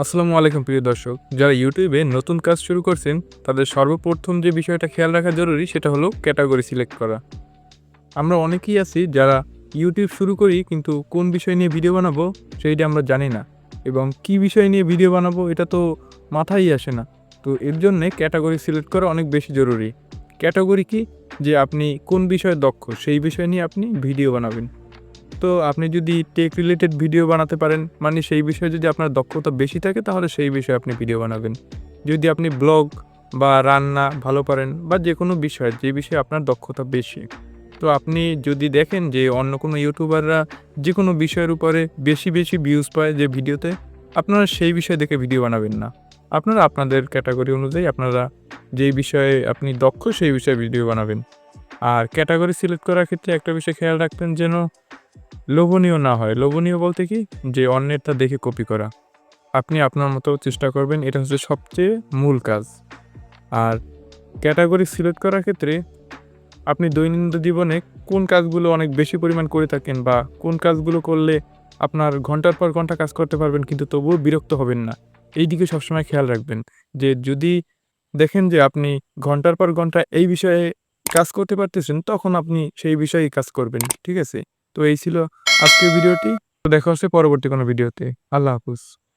আসসালামু আলাইকুম প্রিয় দর্শক। যারা ইউটিউবে নতুন কাজ শুরু করছেন, তাদের সর্বপ্রথম যে বিষয়টা খেয়াল রাখা জরুরি সেটা হলো ক্যাটেগরি সিলেক্ট করা। আমরা অনেকেই আছি যারা ইউটিউব শুরু করি কিন্তু কোন বিষয় নিয়ে ভিডিও বানাবো সেইটা আমরা জানি না। এবং কি বিষয় নিয়ে ভিডিও বানাবো এটা তো মাথায়ই আসে না। তো এর জন্যে ক্যাটেগরি সিলেক্ট করা অনেক বেশি জরুরি। ক্যাটেগরি কি? যে আপনি কোন বিষয়ে দক্ষ সেই বিষয় নিয়ে আপনি ভিডিও বানাবেন। তো আপনি যদি টেক রিলেটেড ভিডিও বানাতে পারেন, মানে সেই বিষয়ে যদি আপনার দক্ষতা বেশি থাকে তাহলে সেই বিষয়ে আপনি ভিডিও বানাবেন। যদি আপনি ব্লগ বা রান্না ভালো পারেন বা যেকোনো বিষয়, যে বিষয়ে আপনার দক্ষতা বেশি, তো আপনি যদি দেখেন যে অন্য কোনো ইউটিউবাররা যেকোনো বিষয়ের উপরে বেশি ভিউজ পায় যে ভিডিওতে, আপনারা সেই বিষয় দেখে ভিডিও বানাবেন না। আপনারা আপনাদের ক্যাটেগরি অনুযায়ী আপনারা যেই বিষয়ে আপনি দক্ষ সেই বিষয়ে ভিডিও বানাবেন। আর ক্যাটেগরি সিলেক্ট করার ক্ষেত্রে একটা বিষয় খেয়াল রাখবেন যেন লোভনীয় না হয়। লোভনীয় বলতে কি? যে অন্যেরটা দেখে কপি করা। আপনি আপনার মতো চেষ্টা করবেন। এটা হচ্ছে সবচেয়ে মূল কাজ। আর ক্যাটেগরি সিলেক্ট করার ক্ষেত্রে আপনি দৈনন্দিন জীবনে কোন কাজগুলো অনেক বেশি পরিমাণ করে থাকেন বা কোন কাজগুলো করলে আপনার ঘন্টার পর ঘন্টা কাজ করতে পারবেন কিন্তু তবুও বিরক্ত হবেন না। এই দিকে সবসময় খেয়াল রাখবেন। যে যদি দেখেন যে আপনি ঘন্টার পর ঘন্টা এই বিষয়ে কাজ করতে পারতেছেন, তখন আপনি সেই বিষয়েই কাজ করবেন। ঠিক আছে? তো এই ছিল আজকের ভিডিওটি। তো দেখা হচ্ছে পরবর্তী কোনো ভিডিওতে। আল্লাহ হাফেজ।